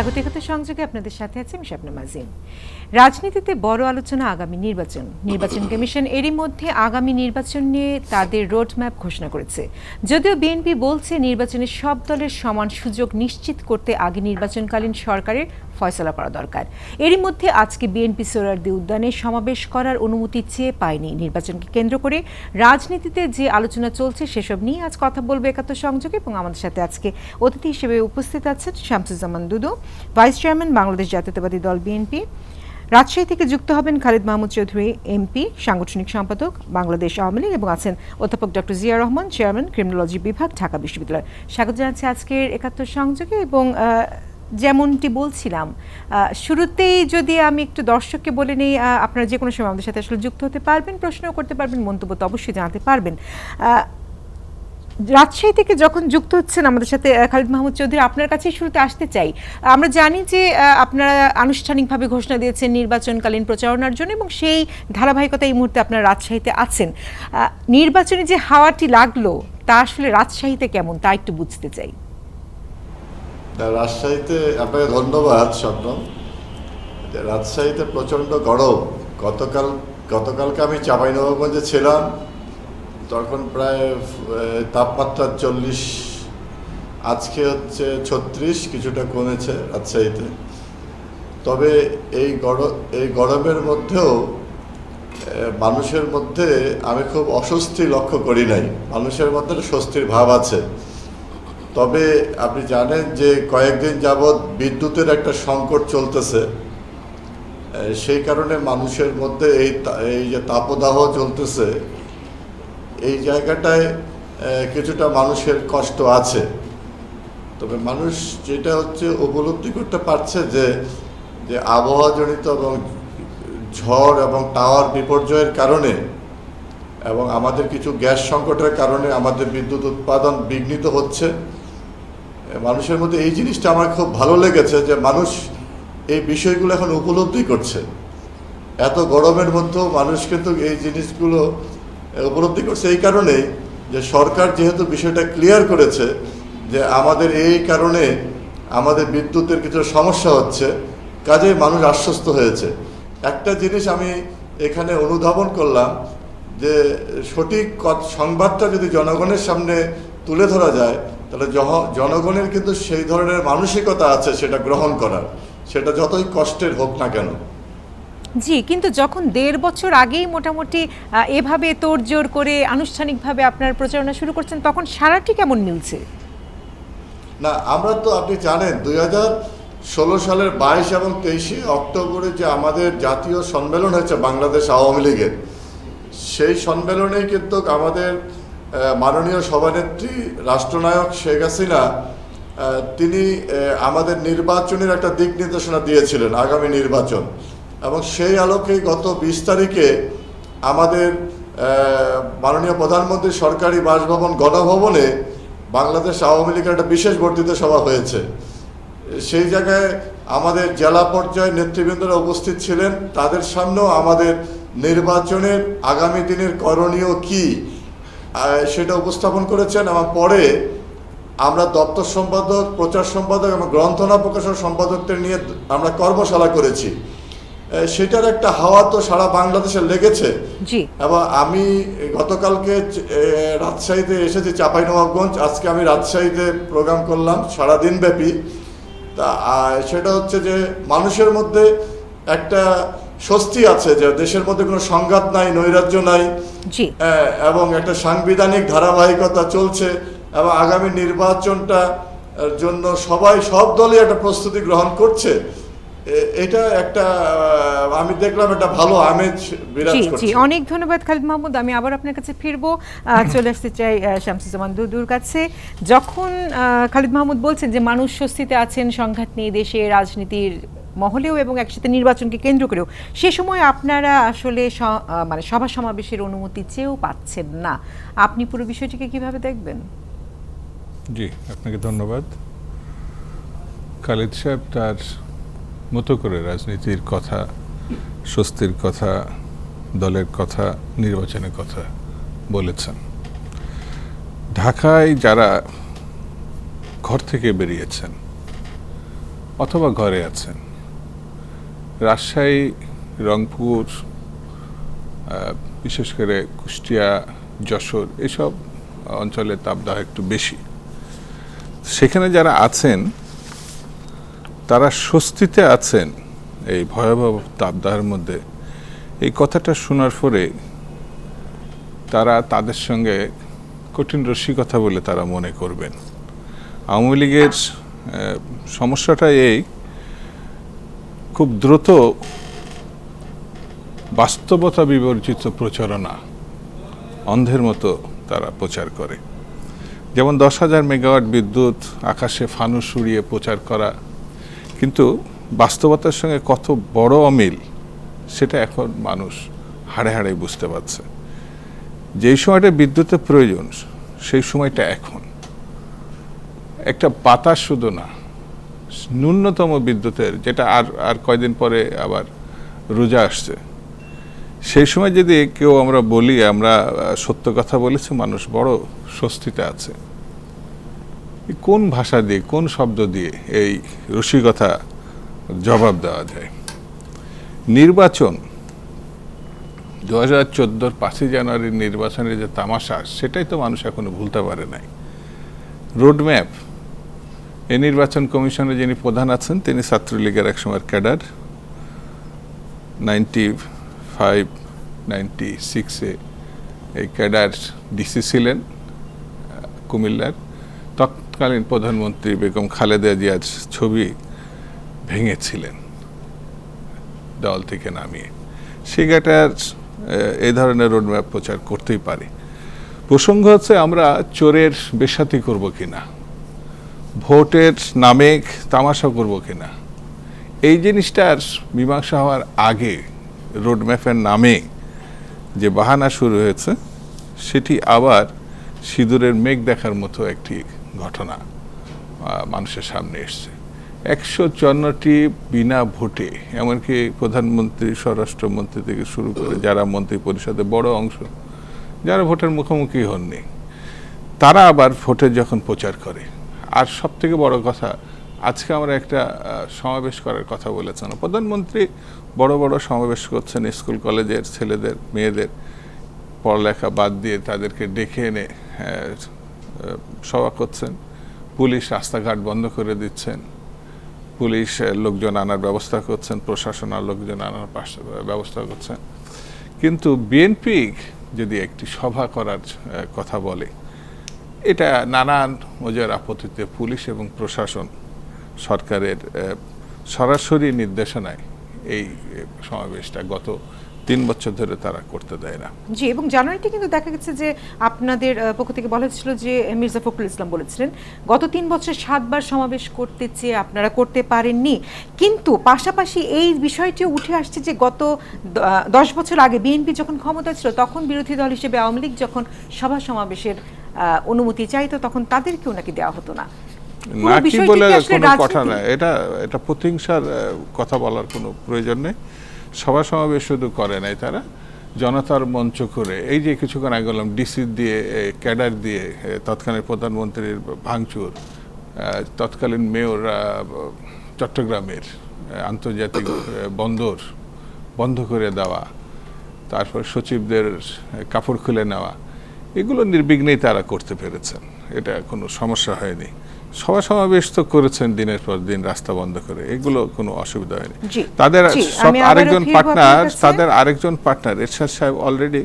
স্বাগত একাত্তর সংযোগে আপনাদের সাথে আছে আমি শাবনাম আজিম। রাজনীতিতে বড় আলোচনা আগামী নির্বাচন কমিশন এরই মধ্যে আগামী নির্বাচন নিয়ে তাদের রোডম্যাপ ঘোষণা করেছে। যদিও বিএনপি বলছে নির্বাচনে সব দলের সমান সুযোগ নিশ্চিত করতে আগে নির্বাচনকালীন সরকারের ফয়সলা করা দরকার। এরই মধ্যে আজকে বিএনপি সোহরাওয়ার্দী উদ্যানে সমাবেশ করার অনুমতি চেয়ে পায়নি। নির্বাচনকে কেন্দ্র করে রাজনীতিতে যে আলোচনা চলছে সেসব নিয়ে আজ কথা বলবো একাত্তর সংযোগে, এবং আমাদের সাথে আজকে অতিথি হিসেবে উপস্থিত আছেন শামসুজ্জামান দুদু, ভাইস চেয়ারম্যান বাংলাদেশ জাতীয়তাবাদী দল বিএনপি। রাজশাহী থেকে যুক্ত হবেন খালিদ মাহমুদ চৌধুরী এমপি, সাংগঠনিক সম্পাদক বাংলাদেশ আওয়ামী লীগ, এবং আছেন অধ্যাপক doctor Zia Rahman, chairman criminology বিভাগ, ঢাকা বিশ্ববিদ্যালয়। স্বাগত জানাচ্ছি আজকের একাত্তর সংযোগে। এবং যেমনটি বলছিলাম শুরুতেই, যদি আমি একটু দর্শককে বলে নিই, আপনারা যে কোনো সময় আমাদের সাথে আসলে যুক্ত হতে পারবেন, প্রশ্নও করতে পারবেন, মন্তব্য তো অবশ্যই জানাতে পারবেন। রাজশাহী থেকে যখন যুক্ত হচ্ছেন আমাদের সাথে খালিদ মাহমুদ চৌধুরী, আপনার কাছেই শুরুতে আসতে চাই। আমরা জানি যে আপনারা আনুষ্ঠানিকভাবে ঘোষণা দিয়েছেন নির্বাচনকালীন প্রচারণার জন্য, এবং সেই ধারাবাহিকতা এই মুহূর্তে আপনারা রাজশাহীতে আছেন। নির্বাচনে যে হাওয়াটি লাগলো তা আসলে রাজশাহীতে কেমন, তা একটু বুঝতে চাই। রাজশাহীতে আপনাকে ধন্যবাদ শবনম। রাজশাহীতে প্রচণ্ড গরম। গতকালকে আমি চাঁপাইনবাবগঞ্জে ছিলাম, তখন প্রায় তাপমাত্রা 40, আজকে হচ্ছে 36, কিছুটা কমেছে রাজশাহীতে। তবে এই গরমের মধ্যেও মানুষের মধ্যে আমি খুব অস্বস্তি লক্ষ্য করি নাই। মানুষের মধ্যে স্বস্তির ভাব আছে। তবে আপনি জানেন যে কয়েকদিন যাবৎ বিদ্যুতের একটা সংকট চলতেছে, সেই কারণে মানুষের মধ্যে এই যে তাপদাহ চলতেছে, এই জায়গাটায় কিছুটা মানুষের কষ্ট আছে। তবে মানুষ যেটা হচ্ছে উপলব্ধি করতে পারছে যে আবহাওয়াজনিত এবং ঝড় এবং টাওয়ার বিপর্যয়ের কারণে এবং আমাদের কিছু গ্যাস সংকটের কারণে আমাদের বিদ্যুৎ উৎপাদন বিঘ্নিত হচ্ছে। মানুষের মধ্যে এই জিনিসটা আমার খুব ভালো লেগেছে যে মানুষ এই বিষয়গুলো এখন উপলব্ধি করছে। এত গরমের মধ্যেও মানুষ কিন্তু এই জিনিসগুলো উপলব্ধি করছে, এই কারণেই যে সরকার যেহেতু বিষয়টা ক্লিয়ার করেছে যে আমাদের এই কারণে আমাদের বিদ্যুতের কিছু সমস্যা হচ্ছে, কাজেই মানুষ আশ্বস্ত হয়েছে। একটা জিনিস আমি এখানে অনুধাবন করলাম যে সঠিক সংবাদটা যদি জনগণের সামনে তুলে ধরা যায়, তাহলে জনগণের কিন্তু সেই ধরনের মানসিকতা আছে সেটা গ্রহণ করার, সেটা যতই কষ্টের হোক না কেন। জি, কিন্তু যখন 1.5 বছর আগেই মোটামুটি এভাবে তোড়জোড় করে আনুষ্ঠানিকভাবে আপনার প্রচারণা শুরু করছেন, তখন সারাটি কেমন মিলছে? না, আমরা তো আপনি জানেন 2016 সালের 22 এবং 23 অক্টোবরে যে আমাদের জাতীয় সম্মেলন হয়েছে বাংলাদেশ আওয়ামী লীগের, সেই সম্মেলনেই কিন্তু আমাদের মাননীয় সভানেত্রী রাষ্ট্রনায়ক শেখ হাসিনা তিনি আমাদের নির্বাচনের একটা দিক নির্দেশনা দিয়েছিলেন, আগামী নির্বাচন। এবং সেই আলোকেই গত 20 তারিখে আমাদের মাননীয় প্রধানমন্ত্রী সরকারি বাসভবন গণভবনে বাংলাদেশ আওয়ামী লীগের একটা বিশেষ বর্ধিত সভা হয়েছে। সেই জায়গায় আমাদের জেলা পর্যায়ে নেতৃবৃন্দরা উপস্থিত ছিলেন। তাদের সামনেও আমাদের নির্বাচনের আগামী দিনের করণীয় কি সেটা উপস্থাপন করেছেন। এবং পরে আমরা দপ্তর সম্পাদক, প্রচার সম্পাদক এবং গ্রন্থনা প্রকাশক সম্পাদকদের নিয়ে আমরা কর্মশালা করেছি। সেটার একটা হাওয়া তো সারা বাংলাদেশে লেগেছে। এবং আমি গতকালকে রাজশাহীতে এসেছি, চাঁপাইনবাবগঞ্জ, আজকে আমি রাজশাহীতে প্রোগ্রাম করলাম সারাদিন ব্যাপী। তা সেটা হচ্ছে যে মানুষের মধ্যে একটা স্বস্তি আছে যে দেশের মধ্যে কোনো সংঘাত নাই, নৈরাজ্য নাই, এবং একটা সাংবিধানিক ধারাবাহিকতা চলছে, এবং আগামী নির্বাচনটা জন্য সব দলই একটা প্রস্তুতি গ্রহণ করছে। এটা একটা আমি দেখলাম একটা ভালো আমেজ বিরাজ করছে। অনেক ধন্যবাদ খালিদ মাহমুদ। আমি আবার আপনার কাছে ফিরবো, চলে আসতে চাই শামসুজ্জামান দুদুর কাছে। যখন খালিদ মাহমুদ বলছেন যে মানুষ স্বস্তিতে আছেন সংঘাত নিয়ে দেশে রাজনীতির মহলেও এবং একসাথে নির্বাচনকে কেন্দ্র করেও, সে সময় আপনারা আসলে মানে সভা সমাবেশের অনুমতি চেয়েও পাচ্ছেন না, আপনি পুরো বিষয়টিকে কিভাবে দেখবেন? জি, আপনাকে ধন্যবাদ। খালিদ সাহেব তার মতো করে রাজনীতির কথা, স্বস্তির কথা, দলের কথা, নির্বাচনের কথা বলেছেন। ঢাকায় যারা ঘর থেকে বেরিয়েছেন অথবা ঘরে আছেন। রাজশাহী, রংপুর, বিশেষ করে কুষ্টিয়া, যশোর এসব অঞ্চলে তাপদাহ একটু বেশি। সেখানে যারা আছেন তারা স্বস্তিতে আছেন এই ভয়াবহ তাপদাহের মধ্যে। এই কথাটা শোনার পরে তারা তাদের সঙ্গে কঠিন রসিকতা বলে তারা মনে করবেন। আওয়ামী লীগের সমস্যাটা এই, খুব দ্রুত বাস্তবতা বিবর্জিত প্রচারণা অন্ধের মতো তারা প্রচার করে। যেমন 10,000 মেগাওয়াট বিদ্যুৎ, আকাশে ফানুস উড়িয়ে প্রচার করা, কিন্তু বাস্তবতার সঙ্গে কত বড় অমিল সেটা এখন মানুষ হাড়ে হাড়ে বুঝতে পারছে। যেই সময়টা বিদ্যুতের প্রয়োজন সেই সময়টা এখন। একটা বাতাস শুধু না, ন্যূনতম বিদ্যুতের, যেটা আর কয়দিন পরে আবার রোজা আসছে, সেই সময় যদি কেউ আমরা বলি আমরা সত্য কথা বলেছি, মানুষ বড় স্বস্তিতে আছে। কোন ভাষা দিয়ে, কোন শব্দ দিয়ে এই রসিকতা জবাব দেওয়া যায়? নির্বাচন 2014 5ই জানুয়ারির নির্বাচনের যে তামাশা, সেটাই তো মানুষ এখনো ভুলতে পারে নাই। রোডম্যাপ, এই নির্বাচন কমিশনে যিনি প্রধান আছেন তিনি ছাত্রলীগের এক সময়ের ক্যাডার। 95-96-এ এই ক্যাডার ডিসি ছিলেন কুমিল্লার। তৎকালীন প্রধানমন্ত্রী বেগম খালেদা জিয়ার ছবি ভেঙেছিলেন দল থেকে নামিয়ে। সেই ক্যাডার এই ধরনের রোডম্যাপ প্রচার করতেই পারে। প্রসঙ্গ হচ্ছে আমরা চোরের বেশ্যাতি করব কিনা, ভোটের নামে তামাশা করব কিনা। এই জিনিসটার মীমাংসা হওয়ার আগে রোডম্যাপের নামে যে বাহানা শুরু হয়েছে সেটি আবার সিঁদুরের মেঘ দেখার মতো একটি ঘটনা মানুষের সামনে এসছে। 154টি বিনা ভোটে, এমনকি প্রধানমন্ত্রী, স্বরাষ্ট্রমন্ত্রী থেকে শুরু করে যারা মন্ত্রী পরিষদের বড় অংশ, যারা ভোটের মুখোমুখি হননি, তারা আবার ভোটের যখন প্রচার করে। আর সব থেকে বড় কথা, আজকে আমরা একটা সমাবেশ করার কথা বলেছেন প্রধানমন্ত্রী, বড় বড় সমাবেশ করছেন স্কুল কলেজের ছেলেদের মেয়েদের, পড়ালেখা বাদ দিয়ে তাদেরকে ডেকে এনে সভা করছেন। পুলিশ রাস্তাঘাট বন্ধ করে দিচ্ছেন, পুলিশ লোকজন আনার ব্যবস্থা করছেন, প্রশাসনের লোকজন আনার ব্যবস্থা করছেন। কিন্তু বিএনপি যদি একটি সভা করার কথা বলে, এটা নানান ওজোর আপত্তিতে পুলিশ এবং প্রশাসন সরকারের সরাসরি নির্দেশনায় এই সমাবেশটা গত 3 বছর ধরে তারা করতে দেয় না। জি, এবং জানুয়ারিতে কিন্তু দেখা গেছে যে আপনাদের পক্ষ থেকে বলা হয়েছিল যে মির্জা ফখরুল ইসলাম বলেছিলেন গত 3 বছর 7 বার সমাবেশ করতে চেয়ে আপনারা করতে পারেননি। কিন্তু পাশাপাশি এই বিষয়টিও উঠে আসছে যে গত 10 বছর আগে বিএনপি যখন ক্ষমতা ছিল, তখন বিরোধী দল হিসেবে আওয়ামী লীগ যখন সভা সমাবেশের অনুমতি চাইতো, তখন তাদেরকেও নাকি দেওয়া হতো না। নাকি বলে কোনো কথা না, এটা প্রতিহিংসার কথা বলার কোনো প্রয়োজন নেই। সভা সমাবেশ শুধু করে নাই, তারা জনতার মঞ্চ করে, এই যে কিছুক্ষণ আগে বললাম ডিসি দিয়ে, ক্যাডার দিয়ে তৎকালীন প্রধানমন্ত্রীর ভাঙচুর, তৎকালীন মেয়র চট্টগ্রামের আন্তর্জাতিক বন্দর বন্ধ করে দেওয়া, তারপর সচিবদের কাপড় খুলে নেওয়া, এগুলো নির্বিঘ্নেই তারা করতে পেরেছেন, এটা কোনো সমস্যা হয়নি। সভা সমাবেশ তো করেছেন দিনের পর দিন রাস্তা বন্ধ করে, এগুলো কোনো অসুবিধা হয়নি। তাদের সব আরেকজন পার্টনার এরশাদ সাহেব অলরেডি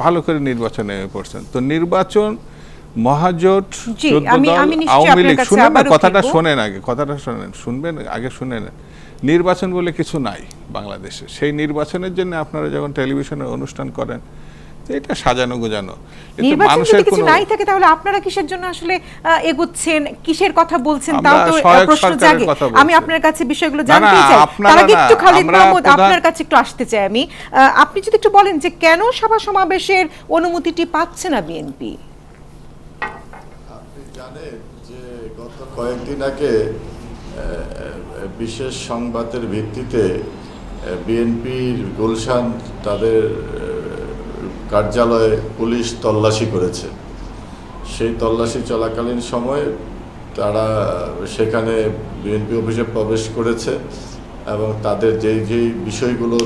ভালো করে নির্বাচনে পড়ছেন। তো নির্বাচন মহাজোট, 14 দল, আওয়ামী লীগ, শুনেন না কথাটা, শুনবেন আগে শুনে নেন। নির্বাচন বলে কিছু নাই বাংলাদেশে। সেই নির্বাচনের জন্য আপনারা যখন টেলিভিশনে অনুষ্ঠান করেন, এটা সাজানো গোজানো। নির্বাচন যদি কিছু নাই থাকে তাহলে আপনারা কিসের জন্য আসলে এগোচ্ছেন, কিসের কথা বলছেন, তাও তো প্রশ্ন জাগে। আমি আপনার কাছে বিষয়গুলো জানতে চাই। তার আগে একটু খালিদ মাহমুদ আপনার কাছে একটু আসতে চাই আমি। আপনি যদি একটু বলেন যে কেন সভা সমাবেশের অনুমতিটি পাচ্ছে না বিএনপি? আপনি জানেন যে গত কয়েকদিন আগে বিশেষ সংবাদের ভিত্তিতে বিএনপির গুলশান তাদের কার্যালয়ে পুলিশ তল্লাশি করেছে। সেই তল্লাশি চলাকালীন সময়ে তারা সেখানে বিএনপি অফিসে প্রবেশ করেছে এবং তাদের যেই বিষয়গুলো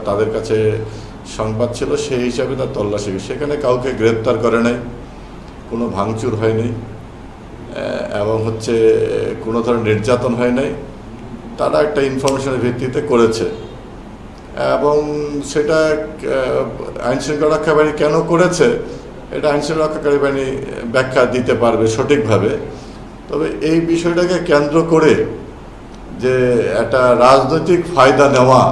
তাদের কাছে সংবাদ ছিল সেই হিসাবে তার তল্লাশি, সেখানে কাউকে গ্রেপ্তার করে নাই, কোনো ভাঙচুর হয়নি এবং কোনো ধরনের নির্যাতন হয় নাই। তারা একটা ইনফরমেশনের ভিত্তিতে করেছে এবং সেটা আইনশৃঙ্খলা রক্ষা বাহিনী কেন করেছে এটা আইনশৃঙ্খলা রক্ষাকারী বাহিনী ব্যাখ্যা দিতে পারবে সঠিকভাবে। তবে এই বিষয়টাকে কেন্দ্র করে যে একটা রাজনৈতিক ফায়দা নেওয়া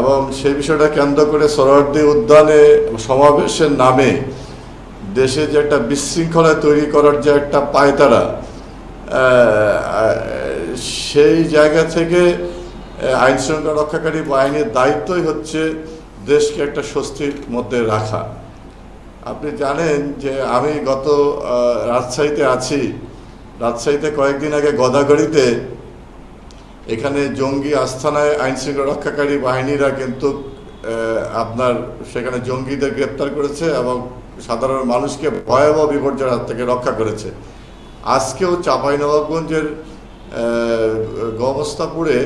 এবং সেই বিষয়টা কেন্দ্র করে সোহরাওয়ার্দী উদ্যানে সমাবেশের নামে দেশে যে একটা বিশৃঙ্খলা তৈরি করার যে একটা পায়তারা, সেই জায়গা থেকে আইনশৃঙ্খলা রক্ষাকারী বাহিনীর দায়িত্বই হচ্ছে দেশকে একটা স্বস্তির মধ্যে রাখা। আপনি জানেন যে আমি গত রাজশাহীতে আছি, রাজশাহীতে কয়েকদিন আগে গদাগড়িতে এখানে জঙ্গি আস্তানায় আইনশৃঙ্খলা রক্ষাকারী বাহিনীরা কিন্তু আপনার সেখানে জঙ্গিদের গ্রেপ্তার করেছে এবং সাধারণ মানুষকে ভয়াবহ বিপর্যয়ের হাত থেকে রক্ষা করেছে। আজকেও চাঁপাইনবাবগঞ্জের গবস্তাপুরে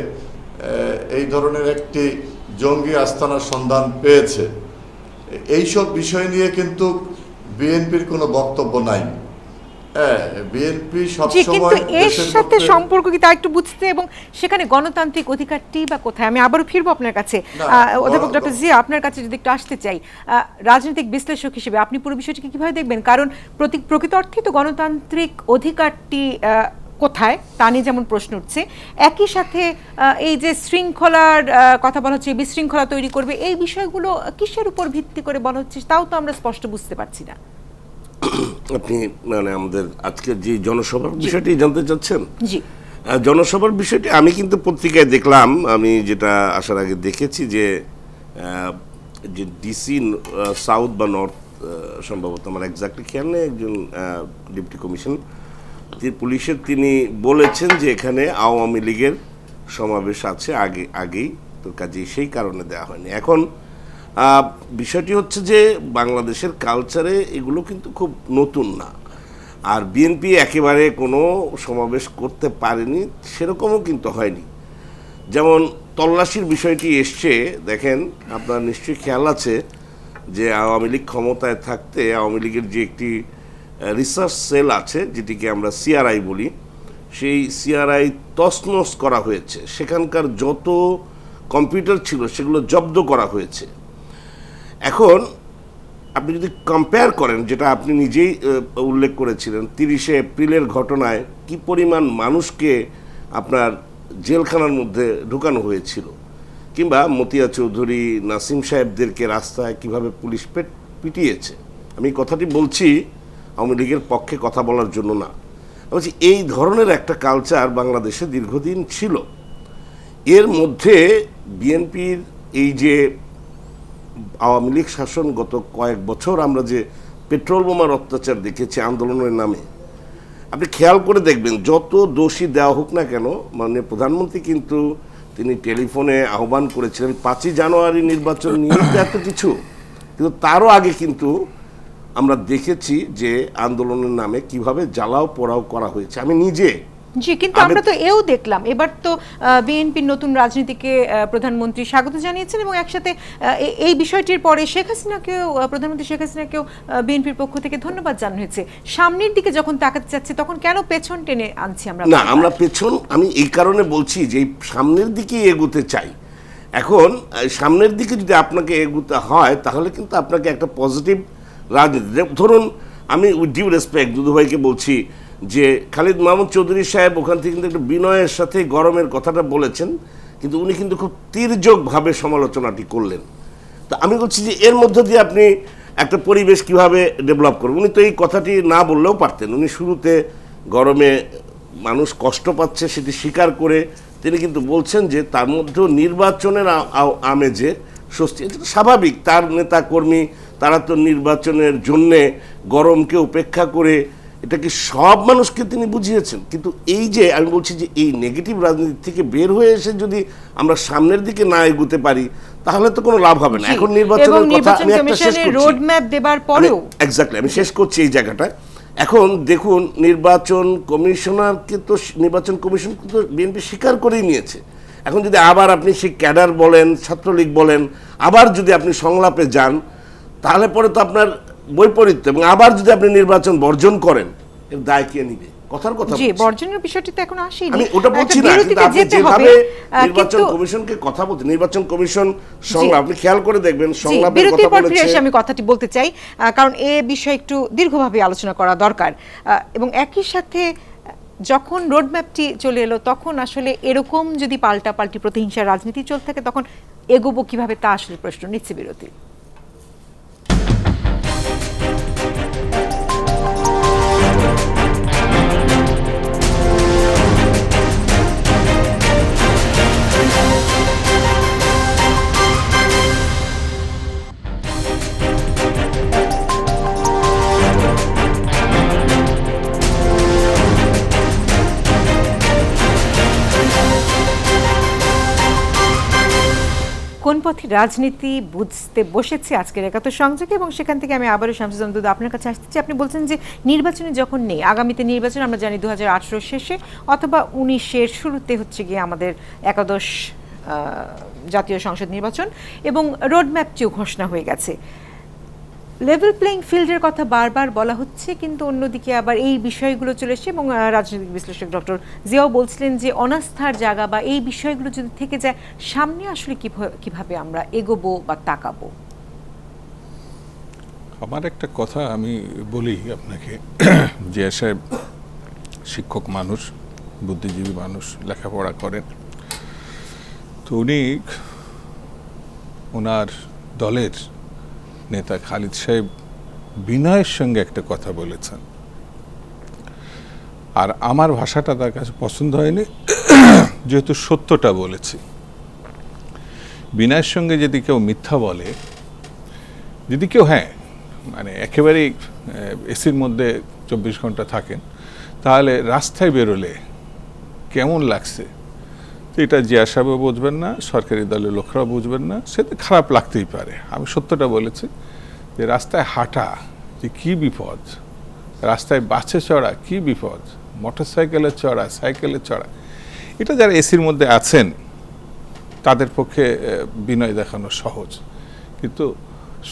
এই ধরনের একটি জঙ্গি আস্তানার সন্ধান পেয়েছে। এইসব বিষয় নিয়ে কিন্তু বিএনপির কোনো বক্তব্য নাই। বিএনপি কিন্তু এর সাথে সম্পর্ক কি তা একটু বুঝতে, এবং সেখানে গণতান্ত্রিক অধিকারটি বা কোথায়? আমি আবারও ফিরবো আপনার কাছে, অধ্যাপক ডক্টর জিয়া, আপনার কাছে যদি একটু আসতে চাই রাজনৈতিক বিশ্লেষক হিসেবে আপনি পুরো বিষয়টিকে কিভাবে দেখবেন? কারণ প্রকৃত অর্থে তো গণতান্ত্রিক অধিকারটি কোথায় তা নিয়ে যেমন প্রশ্ন উঠছে, একই সাথে এই যে শৃঙ্খলার কথা বলা হচ্ছে, বিশৃঙ্খলা তৈরি করবে, এই বিষয়গুলো কিসের উপর ভিত্তি করে বলা হচ্ছে তাও তো আমরা স্পষ্ট বুঝতে পারছি না। আপনি আমাদের আজকের যে জনসভার বিষয়টি জানতে চাচ্ছেন? জি, জনসভার বিষয়টি আমি কিন্তু পত্রিকায় দেখলাম, আমি যেটা আসার আগে দেখেছি যে ডিসি সাউথ বা নর্থ সম্ভবত, আমার এক্স্যাক্টলি খেয়াল নেই, একজন ডিপুটি কমিশন পুলিশের তিনি বলেছেন যে এখানে আওয়ামী লীগের সমাবেশ আছে আগেই, তো কাজে সেই কারণে দেওয়া হয়নি। এখন বিষয়টি হচ্ছে যে বাংলাদেশের কালচারে এগুলো কিন্তু খুব নতুন না, আর বিএনপি একেবারে কোনো সমাবেশ করতে পারেনি সেরকমও কিন্তু হয়নি। যেমন তল্লাশির বিষয়টি এসছে, দেখেন আপনার নিশ্চয়ই খেয়াল আছে যে আওয়ামী লীগ ক্ষমতায় থাকতে আওয়ামী লীগের যে একটি রিসার্চ সেল আছে যেটিকে আমরা সিআরআই বলি, সেই সিআরআই তছনছ করা হয়েছে, সেখানকার যত কম্পিউটার ছিল সেগুলো জব্দ করা হয়েছে। এখন আপনি যদি কম্পেয়ার করেন, যেটা আপনি নিজেই উল্লেখ করেছিলেন 30শে এপ্রিলের ঘটনায় কি পরিমাণ মানুষকে আপনার জেলখানার মধ্যে ঢুকানো হয়েছিল, কিংবা মতিয়া চৌধুরী, নাসিম সাহেবদেরকে রাস্তায় কিভাবে পুলিশ পিটিয়েছে। আমি কথাটি বলছি আওয়ামী লীগের পক্ষে কথা বলার জন্য না, বলছি এই ধরনের একটা কালচার বাংলাদেশে দীর্ঘদিন ছিল। এর মধ্যে বিএনপির এই যে আওয়ামী লীগ শাসন গত কয়েক বছর আমরা যে পেট্রোল বোমার অত্যাচার দেখেছি আন্দোলনের নামে, আপনি খেয়াল করে দেখবেন যত দোষী দেওয়া হোক না কেন, মানে প্রধানমন্ত্রী কিন্তু তিনি টেলিফোনে আহ্বান করেছিলেন 5ই জানুয়ারি নির্বাচন নিয়ে এত কিছু, কিন্তু তারও আগে কিন্তু আমরা দেখেছি যে আন্দোলনের নামে কিভাবে জ্বালাও পোড়াও করা হয়েছে। আমি নিজে জি, কিন্তু আমরা তো এও দেখলাম এবার তো বিএনপির নতুন রাজনীতিকে প্রধানমন্ত্রী স্বাগত জানিয়েছেন, এবং একসাথে এই বিষয়টির পরে প্রধানমন্ত্রী শেখ হাসিনাকেও বিএনপির পক্ষ থেকে ধন্যবাদ জানানো হয়েছে। সামনের দিকে যখন তাকাতে চাচ্ছে তখন কেন পেছন টেনে আনছি আমরা? না, আমরা পেছন, আমি এই কারণে বলছি যে সামনের দিকেই এগোতে চাই। এখন সামনের দিকে যদি আপনাকে এগোতে হয় তাহলে কিন্তু আপনাকে একটা পজিটিভ রাজনীতি, ধরুন আমি উইথ ডিউ রেসপেক্ট দুদুভাইকে বলছি যে খালিদ মাহমুদ চৌধুরী সাহেব ওখান থেকে কিন্তু একটা বিনয়ের সাথে গরমের কথাটা বলেছেন, কিন্তু উনি কিন্তু খুব তির্যকভাবে সমালোচনাটি করলেন। তো আমি বলছি যে এর মধ্য দিয়ে আপনি একটা পরিবেশ কিভাবে ডেভেলপ করবেন। উনি তো এই কথাটি না বললেও পারতেন, উনি শুরুতে গরমে মানুষ কষ্ট পাচ্ছে সেটি স্বীকার করে তিনি কিন্তু বলছেন যে তার মধ্যেও নির্বাচনের আমেজে স্বস্তি, এটা স্বাভাবিক। তার নেতা কর্মী তারা তো নির্বাচনের জন্যে গরমকে উপেক্ষা করে, এটা কি সব মানুষকে তিনি বুঝিয়েছেন। কিন্তু এই যে আমি বলছি যে এই নেগেটিভ রাজনীতি থেকে বের হয়ে এসে যদি আমরা সামনের দিকে না এগোতে পারি তাহলে তো কোনো লাভ হবে না। এখন নির্বাচনের কথা আমি একটা শেষ করছি, রোড ম্যাপ দেবার পরেও এক্স্যাক্টলি আমি শেষ করছি এই জায়গাটা। এখন দেখুন, নির্বাচন কমিশনারকে তো নির্বাচন কমিশন তো বিএনপি স্বীকার করেই নিয়েছে। এখন যদি আবার আপনি সেই ক্যাডার বলেন, ছাত্রলীগ বলেন, আবার যদি আপনি সংলাপে যান, তাহলে পরে তো আপনার বৈপরীত্য, এবং আবার যদি আপনি নির্বাচন বর্জন করেন, এর দায় কে নিবে? কথার কথা জি, বলছি। বর্জনের বিষয়টি তো এখন আসেনি, আমি ওটা বলছি না, কিন্তু আপনি যেভাবে নির্বাচন কমিশনকে কথা বলতে, নির্বাচন কমিশন সংলাপ, আপনি খেয়াল করে দেখবেন সংলাপের বিরতির কথা পর ফিরে বলেছে। এসে আমি কথাটি বলতে চাই, কারণ এ বিষয়ে একটু দীর্ঘভাবে আলোচনা করা দরকার। এবং একই সাথে যখন রোডম্যাপটি চলে এলো, তখন আসলে এরকম যদি পাল্টাপাল্টি প্রতিহিংসার রাজনীতি চলতে থাকে, তখন এগোবো কিভাবে তা আসলে প্রশ্ন। নিচ্ছে বিরতি। কোন পথে রাজনীতি বুঝতে বসেছে আজকের একাত্তর সংযোগে, এবং সেখান থেকে আমি আবারও শামসুজ্জামান দুদু আপনার কাছে আসতেছি। আপনি বলছেন যে নির্বাচনে যখন নেই, আগামীতে নির্বাচন আমরা জানি 2018 শেষে অথবা 19-এর শুরুতে হচ্ছে গিয়ে আমাদের একাদশ জাতীয় সংসদ নির্বাচন, এবং রোডম্যাপটিও ঘোষণা হয়ে গেছে। লেভেল প্লেইং ফিল্ডের কথা বারবার বলা হচ্ছে, কিন্তু অন্যদিকে আবার এই বিষয়গুলো চলে এসছে, এবং রাজনৈতিক বিশ্লেষক ডক্টর জিয়াও বলছিলেন যে অনাস্থার জায়গা বা এই বিষয়গুলো যদি থেকে যায়, সামনে আসলে কিভাবে আমরা এগোবো বা তাকাবো। আমার একটা কথা আমি বলি আপনাকে, জিয়া সাহেব শিক্ষক মানুষ, বুদ্ধিজীবী মানুষ, লেখাপড়া করেন, তো উনি ওনার দলের নেতা খালিদ সাহেব বিনয়ের সঙ্গে একটা কথা বলেছেন, আর আমার ভাষাটা তার কাছে পছন্দ হয়নি, যেহেতু সত্যটা বলেছি। বিনয়ের সঙ্গে যদি কেউ মিথ্যা বলে, যদি কেউ মানে একেবারেই এসির মধ্যে 24 ঘন্টা থাকেন, তাহলে রাস্তায় বেরোলে কেমন লাগছে, এটা জিয়া সাহেবও বুঝবেন না, সরকারি দলের লোকরাও বুঝবেন না, সেটা খারাপ লাগতেই পারে। আমি সত্যটা বলেছি যে রাস্তায় হাঁটা যে কী বিপদ, রাস্তায় বাসে চড়া কী বিপদ, মোটর সাইকেলে চড়া, সাইকেলে চড়া, এটা যারা এসির মধ্যে আছেন তাদের পক্ষে বিনয় দেখানো সহজ, কিন্তু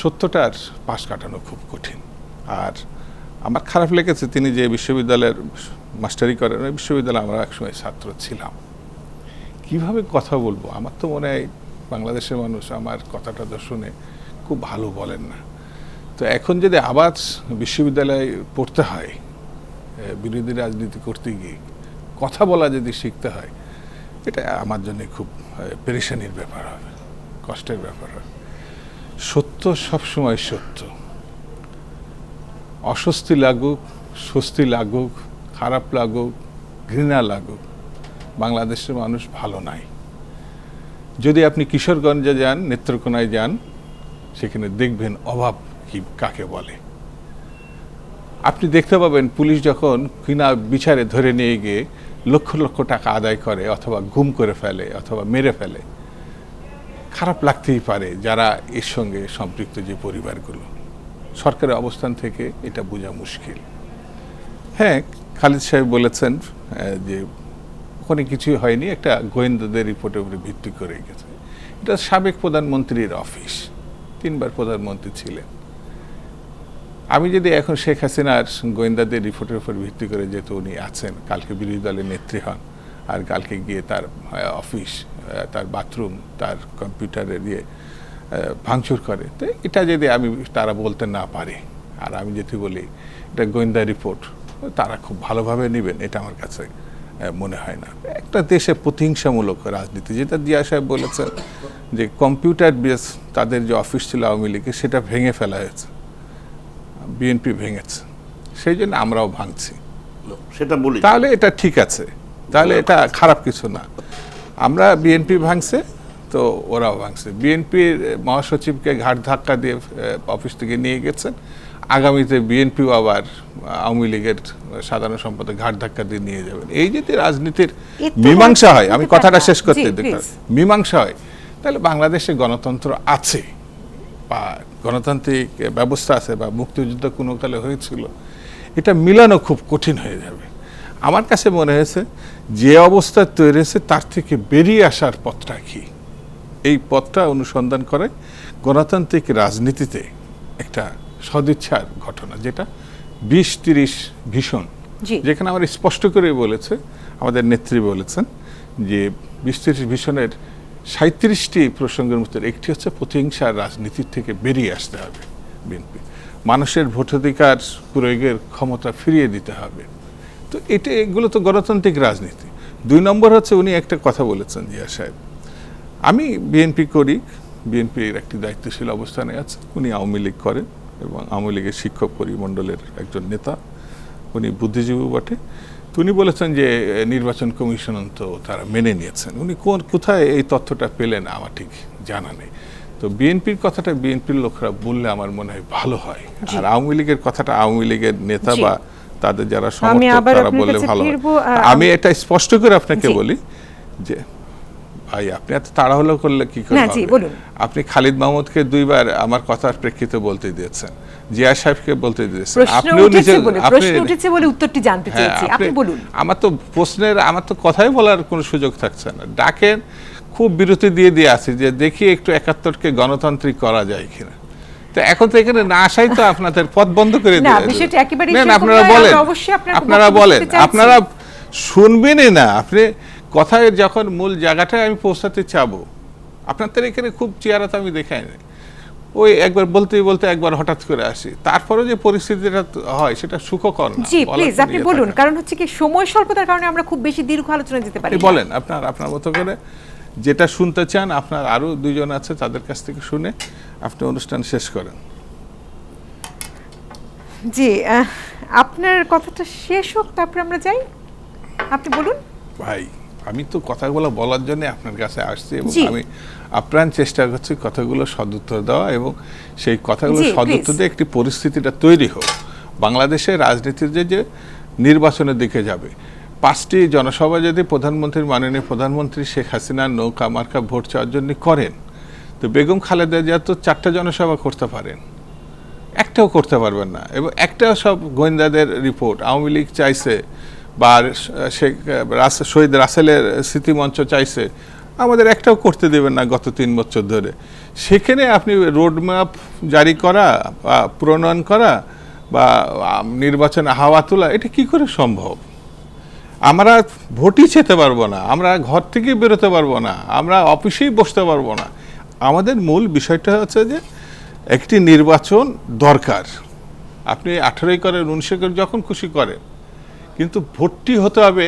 সত্যটার পাশ কাটানো খুব কঠিন। আর আমার খারাপ লেগেছে তিনি যে বিশ্ববিদ্যালয়ের মাস্টারি করেন, ওই বিশ্ববিদ্যালয়ে আমরা একসময় ছাত্র ছিলাম। কিভাবে কথা বলবো, আমার তো মনে হয় বাংলাদেশের মানুষ আমার কথাটা তো শুনে খুব ভালো বলেন না। তো এখন যদি আবার বিশ্ববিদ্যালয়ে পড়তে হয়, বিরোধী রাজনীতি করতে গিয়ে কথা বলা যদি শিখতে হয়, এটা আমার জন্য খুব পেরেশানির ব্যাপার হবে, কষ্টের ব্যাপার হবে। সত্য সবসময় সত্য, অস্বস্তি লাগুক, স্বস্তি লাগুক, খারাপ লাগুক, ঘৃণা লাগুক, বাংলাদেশের মানুষ ভালো নাই। যদি আপনি কিশোরগঞ্জে যান, নেত্রকোনায় যান, সেখানে দেখবেন অভাব কি কাকে বলে। আপনি দেখতে পাবেন পুলিশ যখন কিনা বিচারে ধরে নিয়ে গিয়ে লক্ষ লক্ষ টাকা আদায় করে, অথবা গুম করে ফেলে, অথবা মেরে ফেলে, খারাপ লাগতেই পারে যারা এর সঙ্গে সম্পৃক্ত যে পরিবারগুলো। সরকারের অবস্থান থেকে এটা বোঝা মুশকিল। খালিদ সাহেব বলেছেন যে ওখানে কিছুই হয়নি, একটা গোয়েন্দাদের রিপোর্টের উপরে ভিত্তি করে গেছে। এটা সাবেক প্রধানমন্ত্রীর অফিস, 3 বার প্রধানমন্ত্রী ছিলেন। আমি যদি এখন শেখ হাসিনার গোয়েন্দাদের রিপোর্টের উপর ভিত্তি করে, যেহেতু উনি আছেন, কালকে বিরোধী দলের নেত্রী হন, আর কালকে গিয়ে তার অফিস, তার বাথরুম, তার কম্পিউটারে দিয়ে ভাঙচুর করে, তো এটা যদি তারা বলতে না পারে, আর আমি যদি বলি এটা গোয়েন্দা রিপোর্ট, তারা খুব ভালোভাবে নেবেন, এটা আমার কাছে মনে হয় না। একটা দেশে প্রতিহিংসামূলক রাজনীতি, যেটা জিয়া সাহেব বলেছেন যে কম্পিউটার বেস তাদের যে অফিস ছিল আওয়ামী লীগের, সেটা ভেঙে ফেলা হয়েছে, বিএনপি ভেঙেছে, সেই জন্য আমরাও ভাঙছি, সেটা বলি, তাহলে এটা ঠিক আছে, তাহলে এটা খারাপ কিছু না। আমরা বিএনপি ভাঙছে তো ওরাও ভাঙছে। বিএনপির মহাসচিবকে ঘাট ধাক্কা দিয়ে অফিস থেকে নিয়ে গেছেন, আগামীতে বিএনপিও আবার আওয়ামী লীগের সাধারণ সম্পাদক ঘাট ধাক্কা দিয়ে নিয়ে যাবেন। এই যদি রাজনীতির মীমাংসা হয়, আমি কথাটা শেষ করতে দেখুন, মীমাংসা হয়, তাহলে বাংলাদেশে গণতন্ত্র আছে বা গণতান্ত্রিক ব্যবস্থা আছে, বা মুক্তিযুদ্ধ কোনো কালে হয়েছিল, এটা মিলানো খুব কঠিন হয়ে যাবে। আমার কাছে মনে হয়েছে যে অবস্থা তৈরি হয়েছে তার থেকে বেরিয়ে আসার পথটা কি, এই পথটা অনুসন্ধান করে গণতান্ত্রিক রাজনীতিতে একটা সদিচ্ছার ঘটনা, যেটা 20-30 ভীষণ, যেখানে আমার স্পষ্ট করে বলেছে, আমাদের নেত্রী বলেছেন যে 20-30 ভীষণের 37টি প্রসঙ্গের মধ্যে একটি হচ্ছে প্রতিহিংসার রাজনীতির থেকে বেরিয়ে আসতে হবে বিএনপি, মানুষের ভোটাধিকার প্রয়োগের ক্ষমতা ফিরিয়ে দিতে হবে। তো এগুলো তো গণতান্ত্রিক রাজনীতি। 2 নম্বর হচ্ছে উনি একটা কথা বলেছেন জিয়া সাহেব, আমি বিএনপি করি, বিএনপির একটি দায়িত্বশীল অবস্থানে আছে, উনি আওয়ামী লীগ করেন এবং আওয়ামী লীগের শিক্ষক পরিমণ্ডলের একজন নেতা, উনি বুদ্ধিজীবী বটে। তো উনি বলেছেন যে নির্বাচন কমিশন তো তারা মেনে নিয়েছেন। উনি কোথায় এই তথ্যটা পেলেন আমার ঠিক জানা নেই। তো বিএনপির কথাটা বিএনপির লোকরা বললে আমার মনে হয় ভালো হয়, আর আওয়ামী লীগের কথাটা আওয়ামী লীগের নেতা বা তাদের যারা সমর্থক তারা বললে ভালো হয়। আমি এটা স্পষ্ট করে আপনাকে বলি যে ভাই, আপনি এত তাড়াহুড়ো করলে কি করে হবে? আপনি খালিদ মাহমুদকে 2 বার আমার কথার প্রেক্ষিতে বলতে দিয়েছেন, জিয়া সাহেবকে বলতে দিয়েছেন, আপনিও নিজে প্রশ্ন উঠেছে বলে উত্তরটি জানতে চেয়েছি, আপনি বলুন। আমার তো কথাই বলার কোনো সুযোগ থাকছে না। ডাকেন, খুব বিরতি দিয়ে আছি যে দেখি একটু 71কে গণতান্ত্রিক করা যায় কিনা। তো এখন তো এখানে না আসাই তো আপনাদের পথ বন্ধ করে দিয়ে, আপনারা বলেন, আপনারা শুনবেনই না। আপনি কথায় যখন মূল জায়গাটায় আমি পৌঁছাতে চাবো, আপনাদের এখানে খুব চেয়ারা তো আমি দেখাই না, ওই একবার বলতে একবার হঠাৎ করে আসি, তারপরে যে পরিস্থিতিটা হয় সেটা সুখকর না। জি প্লিজ আপনি বলুন, কারণ হচ্ছে কি সময় স্বল্পতার কারণে আমরা খুব বেশি দীর্ঘ আলোচনা যেতে পারি। বলেন আপনার মতো করে যেটা শুনতে চান, আপনার আরো 2 জন আছে তাদের কাছ থেকে শুনে আপনি অনুষ্ঠান শেষ করেন। জি, আপনার কথাটা শেষ হোক, তারপর আমরা যাই, আপনি বলুন। ভাই, আমি তো কথাগুলো বলার জন্য আপনার কাছে আসছি এবং আমি আপ্রাণ চেষ্টা করছি কথাগুলো সদুত্তর দেওয়া, এবং সেই কথাগুলো সদুত্তর দিয়ে একটি পরিস্থিতিটা তৈরি হোক। বাংলাদেশের রাজনীতির যে নির্বাচনের দিকে যাবে, 5টি জনসভা যদি মাননীয় প্রধানমন্ত্রী শেখ হাসিনার নৌকা মার্কা ভোট চাওয়ার জন্য করেন, তো বেগম খালেদা জিয়া তো 4টা জনসভা করতে পারেন, একটাও করতে পারবেন না। এবং একটাও সব গোয়েন্দাদের রিপোর্ট, আওয়ামী লীগ চাইছে বা শহীদ রাসেলের স্মৃতিমঞ্চ চাইছে, আমাদের একটাও করতে দেবেন না গত 3 বছর ধরে। সেখানে আপনি রোডম্যাপ জারি করা বা প্রণয়ন করা বা নির্বাচনে হাওয়া তোলা, এটা কি করে সম্ভব? আমরা ভোটই যেতে পারবো না, আমরা ঘর থেকে বেরোতে পারবো না, আমরা অফিসেই বসতে পারবো না। আমাদের মূল বিষয়টা হচ্ছে যে একটি নির্বাচন দরকার। আপনি 18 করেন, 19 করেন, যখন খুশি করেন, কিন্তু ভোটটি হতে হবে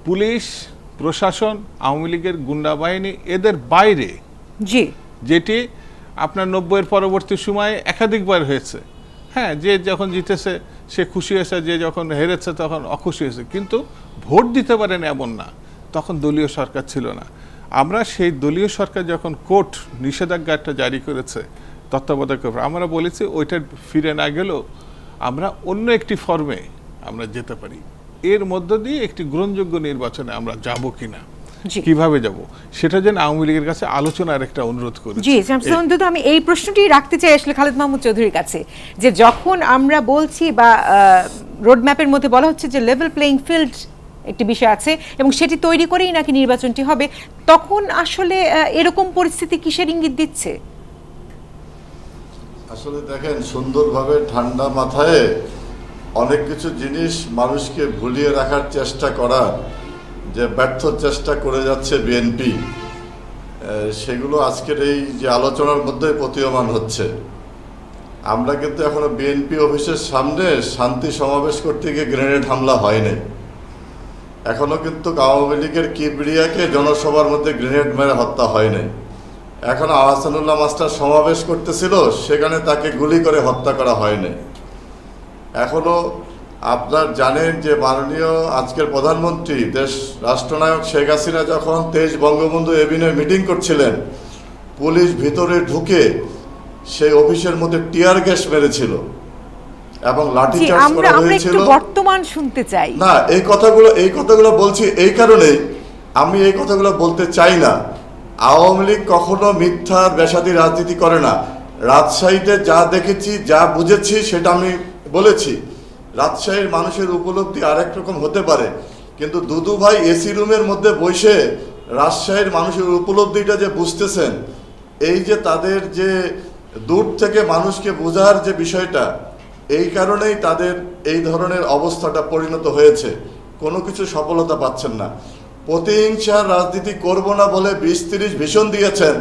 পুলিশ প্রশাসন, আওয়ামী লীগের গুন্ডা বাহিনী এদের বাইরে, যেটি আপনার 90-এর পরবর্তী সময়ে একাধিকবার হয়েছে। হ্যাঁ, যে যখন জিতেছে সে খুশি হয়েছে, যে যখন হেরেছে তখন অখুশি হয়েছে, কিন্তু ভোট দিতে পারেন এমন না। তখন দলীয় সরকার ছিল না। আমরা সেই দলীয় সরকার যখন কোর্ট নিষেধাজ্ঞাটা জারি করেছে তত্ত্বাবধায়ক, আমরা বলেছি ওইটা ফিরে না গেলেও আমরা অন্য একটি ফর্মে আমরা যেতে পারি। এর মধ্য দিয়ে একটি গ্রহণযোগ্য নির্বাচনে আমরা যাব কিনা, কিভাবে যাব, সেটা যেন আওয়ামী লীগের কাছে আলোচনার একটা অনুরোধ করি। জি শামসুদ্দিন, আমি এই প্রশ্নটি রাখতে চাই আসলে খালেদ মাহমুদ চৌধুরীর কাছে, যে যখন আমরা বলছি বা রোডম্যাপের মধ্যে বলা হচ্ছে যে লেভেল প্লেইং ফিল্ড একটি বিষয় আছে এবং সেটি তৈরি করেই নাকি নির্বাচনটি হবে, তখন আসলে এরকম পরিস্থিতি কিসের ইঙ্গিত দিচ্ছে? আসলে দেখেন, সুন্দরভাবে ঠান্ডা মাথায় অনেক কিছু জিনিস মানুষকে ভুলিয়ে রাখার চেষ্টা করা, যে ব্যর্থ চেষ্টা করে যাচ্ছে বিএনপি, সেগুলো আজকের এই যে আলোচনার মধ্যে প্রতীয়মান হচ্ছে। আমরা কিন্তু এখনো বিএনপি অফিসের সামনে শান্তি সমাবেশ করতে গিয়ে গ্রেনেড হামলা হয়নি। এখনো কিন্তু আওয়ামী লীগের কিবরিয়াকে জনসভার মধ্যে গ্রেনেড মেরে হত্যা হয়নি। এখন আহসানুল্লাহ মাস্টার সমাবেশ করতেছিল, সেখানে তাকে গুলি করে হত্যা করা হয়নি। এখনো আপনার জানেন যে মাননীয় আজকের প্রধানমন্ত্রী দেশ রাষ্ট্রনায়ক শেখ হাসিনা যখন 23 বঙ্গবন্ধু এভিনিউ মিটিং করছিলেন, পুলিশ ভিতরে ঢুকে সেই অফিসের মধ্যে টিয়ার গ্যাস মেরেছিল এবং লাঠিচার্জ করা হয়েছিল। বর্তমান শুনতে চাই না, এই কথাগুলো বলছি এই কারণেই, আমি এই কথাগুলো বলতে চাই না। আওয়ামী লীগ কখনো মিথ্যার বেসাদি রাজনীতি করে না। রাজশাহীতে যা দেখেছি, যা বুঝেছি সেটা আমি বলেছি। রাজশাহীর মানুষের উপলব্ধি আরেক রকম হতে পারে, কিন্তু দুদু ভাই এসি রুমের মধ্যে বসে রাজশাহীর মানুষের উপলব্ধিটা যে বুঝতেছেন, এই যে তাদের যে দূর থেকে মানুষকে বোঝার যে বিষয়টা, এই কারণেই তাদের এই ধরনের অবস্থাটা পরিণত হয়েছে। কোনো কিছু সফলতা পাচ্ছেন না। প্রতিহিংসার রাজনীতি করব না বলে 20-30 ভীষণ দিয়েছেন,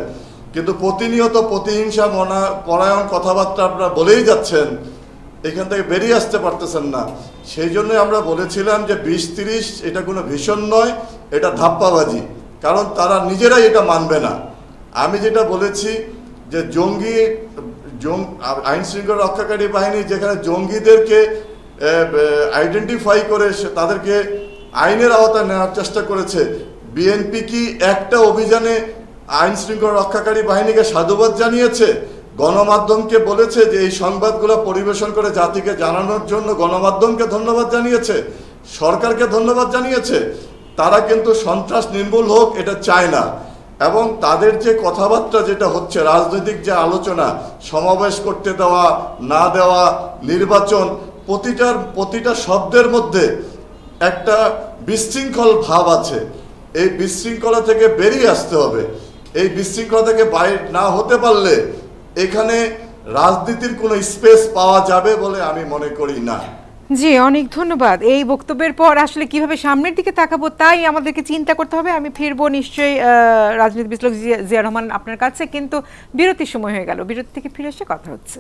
কিন্তু প্রতিনিয়ত প্রতিহিংসা পরায়ণ কথাবার্তা আপনারা বলেই যাচ্ছেন, এখান থেকে বেরিয়ে আসতে পারতেছেন না। সেই জন্য আমরা বলেছিলাম যে 20-30 এটা কোনো ভীষণ নয়, এটা ধাপ্পাবাজি, কারণ তারা নিজেরাই এটা মানবে না। আমি যেটা বলেছি যে আইন শৃঙ্খলা রক্ষাকারী বাহিনী যেখানে জঙ্গিদেরকে আইডেন্টিফাই করে তাদেরকে আইনের আওতায় নেওয়ার চেষ্টা করেছে, বিএনপি কি একটা অভিযানে আইন শৃঙ্খলা রক্ষাকারী বাহিনীকে সাধুবাদ জানিয়েছে? গণমাধ্যমকে বলেছে যে এই সংবাদগুলো পরিবেশন করে জাতিকে জানানোর জন্য গণমাধ্যমকে ধন্যবাদ জানিয়েছে, সরকারকে ধন্যবাদ জানিয়েছে। তারা কিন্তু সন্ত্রাস নির্মূল হোক এটা চায় না। এবং তাদের যে কথাবার্তা যেটা হচ্ছে, রাজনৈতিক যে আলোচনা, সমাবেশ করতে দেওয়া না দেওয়া, নির্বাচন, প্রতিটা শব্দের মধ্যে একটা বিশৃঙ্খল ভাব আছে। এই বিশৃঙ্খলা থেকে বেরিয়ে আসতে হবে। এই বিশৃঙ্খলা থেকে বাইরে না হতে পারলে এখানে রাজনীতির কোনো স্পেস পাওয়া যাবে বলে আমি মনে করি না। জি, অনেক ধন্যবাদ। এই বক্তব্যের পর আসলে কিভাবে সামনের দিকে তাকাবো তাই আমাদেরকে চিন্তা করতে হবে। আমি ফিরবো নিশ্চয়ই রাজনীতি বিশ্লেষক জিয়া রহমান আপনার কাছে, কিন্তু বিরতির সময় হয়ে গেল। বিরতি থেকে ফিরে এসে কথা হচ্ছে।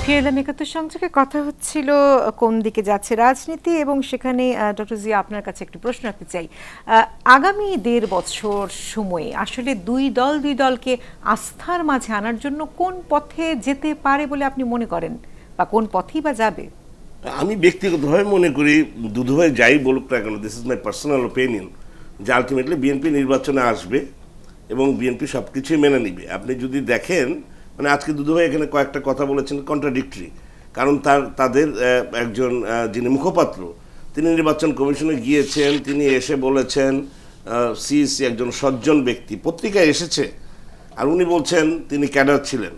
ফিরলাম একাত্তর সংযোগে। কথা হচ্ছিল কোন দিকে যাচ্ছে রাজনীতি, এবং সেখানে ডক্টর জিয়া আপনার কাছে একটু প্রশ্ন রাখতে চাই। আগামী 1.5 বছর সময়ে আসলে দুই দলকে আস্থার মাঝে আনার জন্য কোন পথে যেতে পারে বলে আপনি মনে করেন, বা কোন পথেই বা যাবে? আমি ব্যক্তিগতভাবে মনে করি, দুধভাই যাই বলুক না কেন, this is my personal opinion, যে আলটিমেটলি বিএনপি নির্বাচনে আসবে এবং বিএনপি সব কিছুই মেনে নিবে। আপনি যদি দেখেন, মানে আজকে দুধভাই এখানে কয়েকটা কথা বলেছেন কন্ট্রাডিক্টরি, কারণ তাদের একজন যিনি মুখপাত্র, তিনি নির্বাচন কমিশনে গিয়েছেন, তিনি এসে বলেছেন সিইসি একজন সজ্জন ব্যক্তি, পত্রিকায় এসেছে, আর উনি বলছেন তিনি ক্যাডার ছিলেন।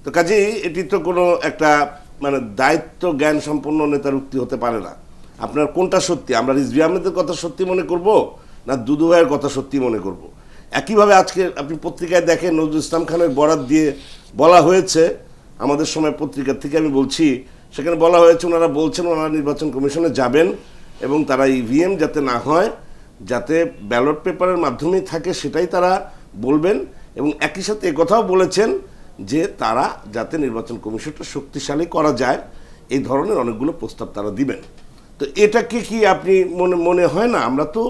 তো কাজেই এটি তো কোনো একটা মানে দায়িত্ব জ্ঞান সম্পন্ন নেতার উক্তি হতে পারে না। আপনার কোনটা সত্যি? আমরা রিজভী আহমেদের কথা সত্যি মনে করব, না দুদু ভাইয়ের কথা সত্যি মনে করব? একইভাবে আজকে আপনি পত্রিকায় দেখেন, নজরুল ইসলাম খানের বরাত দিয়ে বলা হয়েছে, আমাদের সময় পত্রিকার থেকে আমি বলছি, সেখানে বলা হয়েছে ওনারা বলছেন ওনারা নির্বাচন কমিশনে যাবেন এবং তারা ইভিএম যাতে না হয়, যাতে ব্যালট পেপারের মাধ্যমেই থাকে সেটাই তারা বলবেন, এবং একই সাথে একথাও বলেছেন যে তারা যাতে নির্বাচন কমিশনটা শক্তিশালী করা যায় এই ধরনের অনেকগুলো প্রস্তাব তারা দিবেন। তো এটাকে কি আপনি মনে হয় না, আমরা তো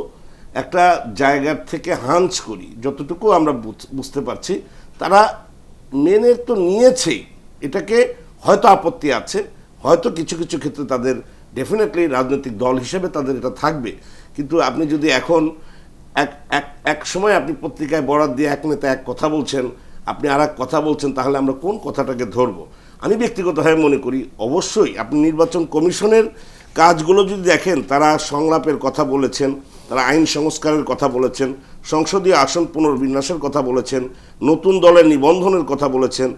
একটা জায়গার থেকে হাঞ্চ করি, যতটুকু আমরা বুঝতে পারছি তারা মেনে তো নিয়েছেই, এটাকে হয়তো আপত্তি আছে, হয়তো কিছু কিছু ক্ষেত্রে তাদের ডেফিনেটলি রাজনৈতিক দল হিসেবে তাদের এটা থাকবে। কিন্তু আপনি যদি এখন এক সময় আপনি পত্রিকায় বরাত দিয়ে এক নেতা এক কথা বলছেন, আপনি আর এক কথা বলছেন, তাহলে আমরা কোন কথাটাকে ধরবো? আমি ব্যক্তিগতভাবে মনে করি অবশ্যই আপনি নির্বাচন কমিশনের কাজগুলো যদি দেখেন, তারা সংলাপের কথা বলেছেন, তারা আইন সংস্কারের কথা বলেছেন, সংসদীয় আসন পুনর্বিন্যাসের কথা বলেছেন, নতুন দলের নিবন্ধনের কথা বলেছেন,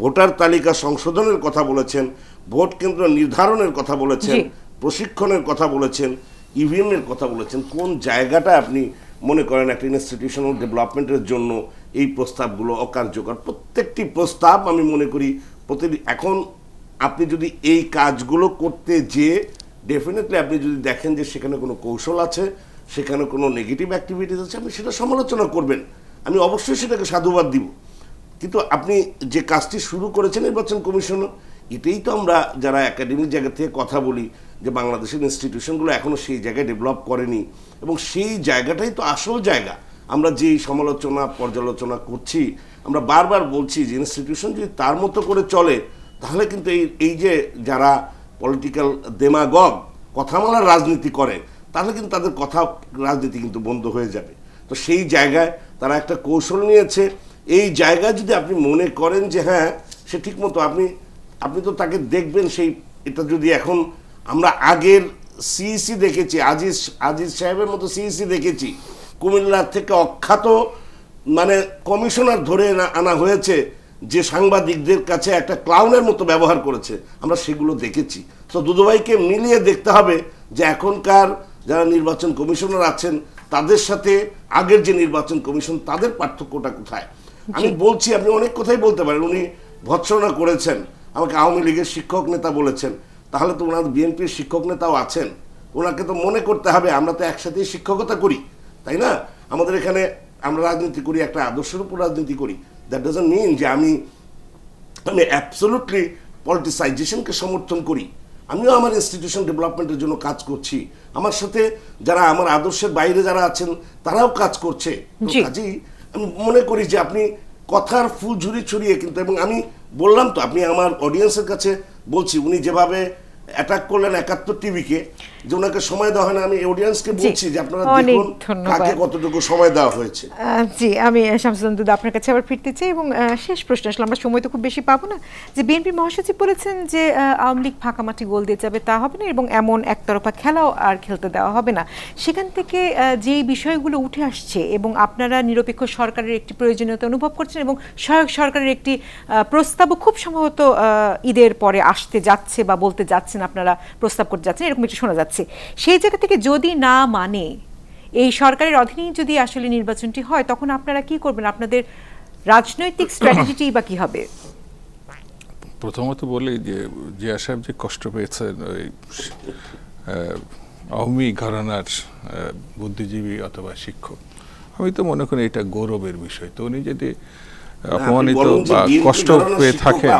ভোটার তালিকা সংশোধনের কথা বলেছেন, ভোট কেন্দ্র নির্ধারণের কথা বলেছেন, প্রশিক্ষণের কথা বলেছেন, ইভিএমের কথা বলেছেন। কোন জায়গাটা আপনি মনে করেন একটা ইনস্টিটিউশনাল ডেভেলপমেন্টের জন্য এই প্রস্তাবগুলো অকার্যকর? প্রত্যেকটি প্রস্তাব আমি মনে করি এখন আপনি যদি এই কাজগুলো করতে যেয়ে ডেফিনেটলি আপনি যদি দেখেন যে সেখানে কোনো কৌশল আছে, সেখানে কোনো নেগেটিভ অ্যাক্টিভিটিস আছে, আপনি সেটা সমালোচনা করবেন, আমি অবশ্যই সেটাকে সাধুবাদ দিব। কিন্তু আপনি যে কাজটি শুরু করেছেন নির্বাচন কমিশন, এটাই তো আমরা যারা একাডেমিক জায়গা থেকে কথা বলি যে বাংলাদেশের ইনস্টিটিউশনগুলো এখনও সেই জায়গায় ডেভেলপ করেনি, এবং সেই জায়গাটাই তো আসল জায়গা। আমরা যেই সমালোচনা পর্যালোচনা করছি, আমরা বারবার বলছি যে ইনস্টিটিউশন যদি তার মতো করে চলে, তাহলে কিন্তু এই যে যারা পলিটিক্যাল দেমাগগ কথামালার রাজনীতি করে, তাহলে কিন্তু তাদের কথা রাজনীতি কিন্তু বন্ধ হয়ে যাবে। তো সেই জায়গায় তারা একটা কৌশল নিয়েছে। এই জায়গায় যদি আপনি মনে করেন যে হ্যাঁ সে ঠিক মতো, আপনি তো তাকে দেখবেন সেই, এটা যদি এখন আমরা আগের সিইসি দেখেছি, আজিজ সাহেবের মতো সিইসি দেখেছি, কুমিল্লার থেকে অখ্যাত মানে কমিশনার ধরে আনা হয়েছে যে সাংবাদিকদের কাছে একটা ক্লাউনের মতো ব্যবহার করেছে, আমরা সেগুলো দেখেছি। তো দুদুভাইকে মিলিয়ে দেখতে হবে যে এখনকার যারা নির্বাচন কমিশনার আছেন তাদের সাথে আগের যে নির্বাচন কমিশন তাদের পার্থক্যটা কোথায়। আমি বলছি, আপনি অনেক কথাই বলতে পারেন, উনি ভৎসনা করেছেন, আমাকে আওয়ামী লীগের শিক্ষক নেতা বলেছেন, তাহলে তো ওনার বিএনপির শিক্ষক নেতাও আছেন, ওনাকে তো মনে করতে হবে আমরা তো একসাথেই শিক্ষকতা করি, তাই না? আমাদের এখানে আমরা রাজনীতি করি, একটা আদর্শের উপর রাজনীতি করি। দ্যাট ডাজন্ট মিন যে আমি অ্যাবসলিউটলি পলিটিসাইজেশনকে সমর্থন করি। আমিও আমার ইনস্টিটিউশন ডেভেলপমেন্টের জন্য কাজ করছি, আমার সাথে যারা আমার আদর্শের বাইরে যারা আছেন তারাও কাজ করছে। কাজেই আমি মনে করি যে আপনি কথার ফুলঝুরি ছড়িয়ে কিন্তু, এবং আমি বললাম তো, আপনি আমার অডিয়েন্সের কাছে বলছি, উনি যেভাবে অ্যাটাক করলেন ৭১ টিভিকে, যে ওনাকে সময় দেওয়া হয় না, আমি অডিয়েন্সকে বলছি যে আপনারা দেখুন কাকে কতটুকু সময় দেওয়া হয়েছে। জি, আমি শামসুল দুদু আপনার কাছে আবার ফিরতে চাই, এবং শেষ প্রশ্ন, আসলে আমরা সময় তো খুব বেশি পাবো না, যে বিএনপি মহাসচিব বলেছেন যে আওয়ামী লীগ ফাঁকা মাঠে গোল দিয়ে যাবে তা হবে না, এবং এমন একতরফা খেলাও আর খেলতে দেওয়া হবে না। সেখান থেকে যেই বিষয়গুলো উঠে আসছে এবং আপনারা নিরপেক্ষ সরকারের একটি প্রয়োজনীয়তা অনুভব করছেন এবং সহায়ক সরকারের একটি প্রস্তাবও খুব সম্ভবত ঈদের পরে আসতে যাচ্ছে বা বলতে যাচ্ছেন, আপনারা প্রস্তাব করতে যাচ্ছেন, এরকম একটু শোনা যাচ্ছে। সেই জায়গা থেকে যদি না মানে, এই সরকারের অধীনেই যদি আসলে নির্বাচনটি হয়, তখন আপনারা কি করবেন? আপনাদের রাজনৈতিক স্ট্র্যাটেজিটি বা কি হবে? প্রথমত বলি যে জিয়া সাহেব যে কষ্ট পেয়েছেন ওই আওয়ামী ঘরানার বুদ্ধিজীবী অথবা শিক্ষক, আমি তো মনে করি এটা গৌরবের বিষয়। তো উনি যদি অপমানিত বা কষ্ট পেয়ে থাকেন,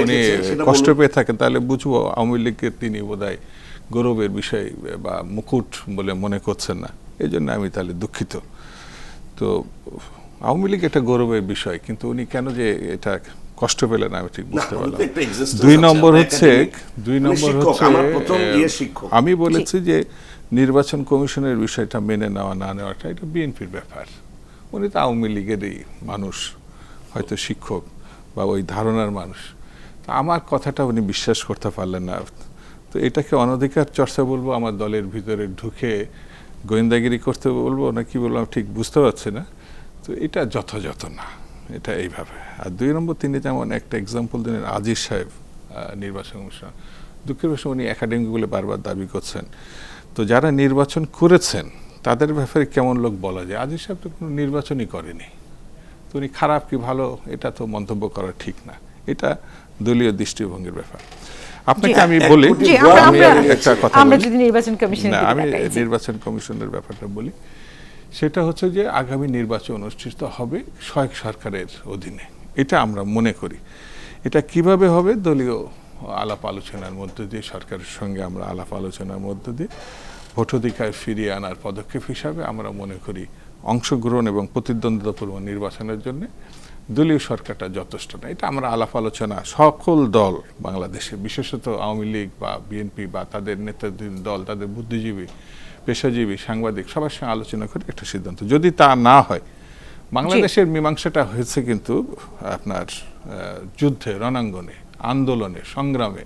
উনি কষ্ট পেয়ে থাকেন, তাহলে বুঝবো আওয়ামী লীগের তিনি বোধহয় গৌরবের বিষয় বা মুকুট বলে মনে করছেন না, এই জন্য আমি তাহলে দুঃখিত। তো আওয়ামী লীগ একটা গৌরবের বিষয়, কিন্তু উনি কেন যে এটা কষ্ট পেলেন আমি ঠিক বুঝতে পারলাম। দুই নম্বর হচ্ছে আমি বলেছি যে নির্বাচন কমিশনের বিষয়টা মেনে নেওয়া না নেওয়াটা এটা বিএনপির ব্যাপার। উনি তো আওয়ামী লীগেরই মানুষ, হয়তো শিক্ষক বা ওই ধারণার মানুষ। তা আমার কথাটা উনি বিশ্বাস করতে পারলেন না। তো এটাকে অনধিকার চর্চা বলবো, আমার দলের ভিতরে ঢুকে গোয়েন্দাগিরি করতে বলবো, না কি বলবো ঠিক বুঝতে পারছি না। তো এটা যথাযথ না, এটা এইভাবে। আর দুই নম্বর, তিনি যেমন একটা এক্সাম্পল দিলেন আজিজ সাহেব নির্বাচন কমিশন, দুঃখের বিষয় উনি একাডেমিকগুলো বারবার দাবি করছেন। তো যারা নির্বাচন করেছেন তাদের ব্যাপারে কেমন লোক বলা যায়? আজিজ সাহেব তো কোনো নির্বাচনই করেনি, তো উনি খারাপ কি ভালো এটা তো মন্তব্য করা ঠিক না, এটা দলীয় দৃষ্টিভঙ্গির ব্যাপার। আপনাকে আমি বলি, আমি একটা কথা বলি, আমি নির্বাচন কমিশনের ব্যাপারটা বলি, সেটা হচ্ছে যে আগামী নির্বাচন অনুষ্ঠিত হবে সহায়ক সরকারের অধীনে, এটা আমরা মনে করি। এটা কিভাবে হবে? দলীয় আলাপ আলোচনার মধ্য দিয়ে, সরকারের সঙ্গে আমরা আলাপ আলোচনার মধ্য দিয়ে ভোটাধিকার ফিরিয়ে আনার পদক্ষেপ হিসাবে আমরা মনে করি অংশগ্রহণ এবং প্রতিদ্বন্দ্বিতাপূর্ণ নির্বাচনের জন্য দলীয় সরকারটা যথেষ্ট না। এটা আমরা আলাপ আলোচনা সকল দল বাংলাদেশে, বিশেষত আওয়ামী লীগ বা বিএনপি বা তাদের নেতৃত্বাধীন দল, তাদের বুদ্ধিজীবী, পেশাজীবী, সাংবাদিক সবার সঙ্গে আলোচনা করে একটা সিদ্ধান্ত। যদি তা না হয়, বাংলাদেশের মীমাংসাটা হয়েছে কিন্তু আপনার যুদ্ধে, রণাঙ্গনে, আন্দোলনে, সংগ্রামে।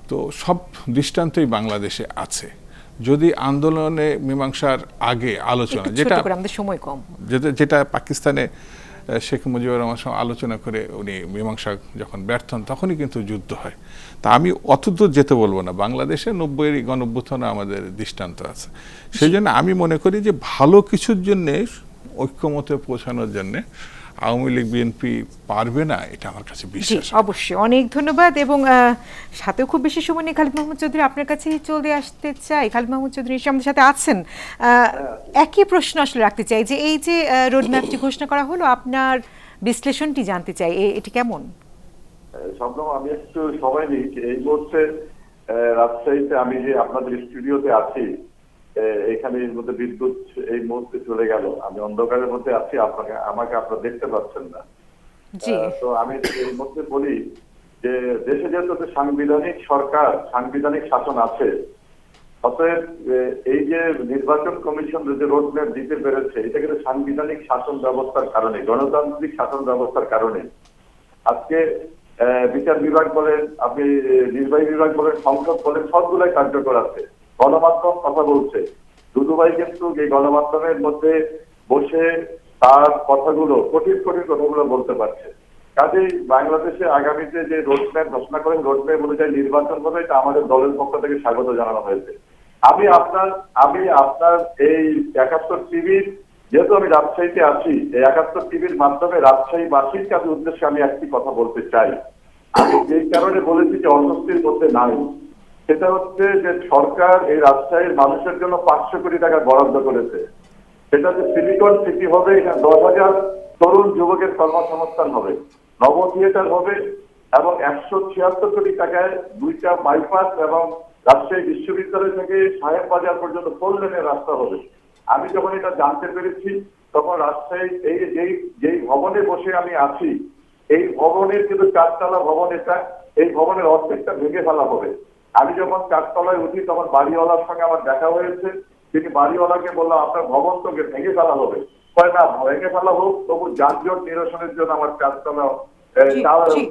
তো সব দৃষ্টান্তই বাংলাদেশে আছে। যদি আন্দোলনে মীমাংসার আগে আলোচনা, যেটা পাকিস্তানে শেখ মুজিবুর রহমান সঙ্গে আলোচনা করে উনি মীমাংসা যখন ব্যর্থ হন, তখনই কিন্তু যুদ্ধ হয়। তা আমি অতদূর যেতে বলবো না, বাংলাদেশে ৯০-এর গণঅভ্যুত্থানে আমাদের দৃষ্টান্ত আছে। সেই জন্য আমি মনে করি যে ভালো কিছুর জন্যে, ঐক্যমতে পৌঁছানোর জন্যে আওয়ামী লীগ বিএনপি পারবে না, এটা আমার কাছে বিশ্বাস। অবশ্যই, অনেক ধন্যবাদ। এবং সাথেও খুব বেশি সময় নেই, খালিদ মাহমুদ চৌধুরী আপনার কাছেই চলে আসতে চাই। খালিদ মাহমুদ চৌধুরী আমাদের সাথে আছেন, একই প্রশ্ন আসলে রাখতে চাই যে এই যে রোডম্যাপটি ঘোষণা করা হলো, আপনার বিশ্লেষণটি জানতে চাই, এটি কেমন? শবনম, আমি একটু সময় নিই। এই মুহূর্তে রাজশাহীতে আমি যে আপনাদের স্টুডিওতে আছি, এখানে এর মধ্যে বিদ্যুৎ এই মুহূর্তে চলে গেল, আমি অন্ধকারের মধ্যে আছি, আমাকে আপনারা দেখতে পাচ্ছেন না। তো আমি এর মধ্যে বলি যে দেশে যেহেতু সাংবিধানিক সরকার, সাংবিধানিক শাসন আছে, অতএব এই যে নির্বাচন কমিশন যে রোডম্যাপ দিতে পেরেছে, এটা কিন্তু সাংবিধানিক শাসন ব্যবস্থার কারণে, গণতান্ত্রিক শাসন ব্যবস্থার কারণে। আজকে বিচার বিভাগ বলেন, আপনি নির্বাহী বিভাগ বলেন, সংসদ বলেন, সবগুলাই কার্যকর আছে। গণমাধ্যম কথা বলছে, দুদুভাই কিন্তু এই গণমাধ্যমের মধ্যে বসে তার কথাগুলো, কঠিন কঠিন কথাগুলো বলতে পারছে। কাজেই বাংলাদেশে আগামীতে যে রোডম্যাপ ঘোষণা করেন, রোডম্যাপ অনুযায়ী নির্বাচন হবে, এটা আমাদের দলের পক্ষ থেকে স্বাগত জানানো হয়েছে। আমি আপনার এই ৭১ টিভির, যেহেতু আমি রাজশাহীতে আছি, এই ৭১ টিভির মাধ্যমে রাজশাহীবাসীর কাছে উদ্দেশ্যে আমি একটি কথা বলতে চাই। আমি যেই কারণে বলেছি যে অস্বস্তির মধ্যে নাই, সেটা হচ্ছে যে সরকার এই রাজশাহীর মানুষের জন্য ৫০০ কোটি টাকা বরাদ্দ করেছে। সেটা যে সিলিকন সিটি হবে, এটা ১০,০০০ তরুণ যুবকের কর্মসংস্থান হবে, নব থিয়েটার হবে, এবং ১৭৬ কোটি টাকায় 2টা বাইপাস এবং রাজশাহী বিশ্ববিদ্যালয় থেকে সাহেব বাজার পর্যন্ত 4 লেনের রাস্তা হবে। আমি যখন এটা জানতে পেরেছি, তখন রাজশাহী যেই ভবনে বসে আমি আছি, এই ভবনের কিন্তু 4তলা ভবন, এটা এই ভবনের অর্ধেকটা ভেঙে ফেলা হবে। আমি যখন 4তলায় উঠি, তখন বাড়িওয়ালার সঙ্গে আমার দেখা হয়েছে। তিনি বাড়িওয়ালাকে বললাম, আপনার ভবন তোকে ভেঙে ফেলা হবে। না, ভেঙে ফেলা হোক, তবু যানজট নিরসনের জন্য আমার 4তলা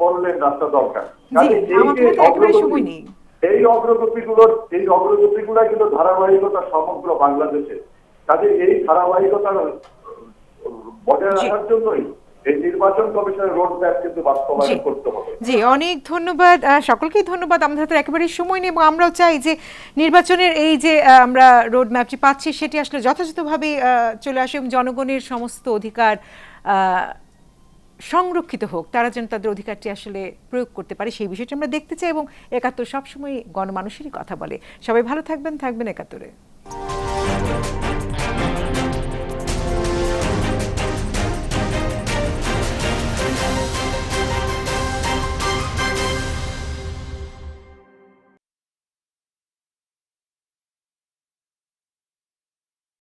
বললেন রাস্তা দরকার। এই অগ্রগতিগুলো কিন্তু ধারাবাহিকতা সমগ্র বাংলাদেশে। কাজে এই ধারাবাহিকতা বজায় রাখার জন্যই এই নির্বাচন কমিশনের রোড ম্যাপ কিন্তু বাস্তবায়ন করতে হবে। জি, অনেক ধন্যবাদ সকলকেই ধন্যবাদ। আমাদের হাতে একেবারেই সময় নেই এবং আমরাও চাই যে নির্বাচনের এই যে আমরা রোড ম্যাপটি পাচ্ছি, সেটি আসলে যথাযথভাবে চলে আসে এবং জনগণের সমস্ত অধিকার সংরক্ষিত হোক, তারা যেন তাদের অধিকারটি আসলে প্রয়োগ করতে পারে, সেই বিষয়টি আমরা দেখতে চাই। এবং ৭১ সবসময় গণমানুষেরই কথা বলে। সবাই ভালো থাকবেন ৭১-এ।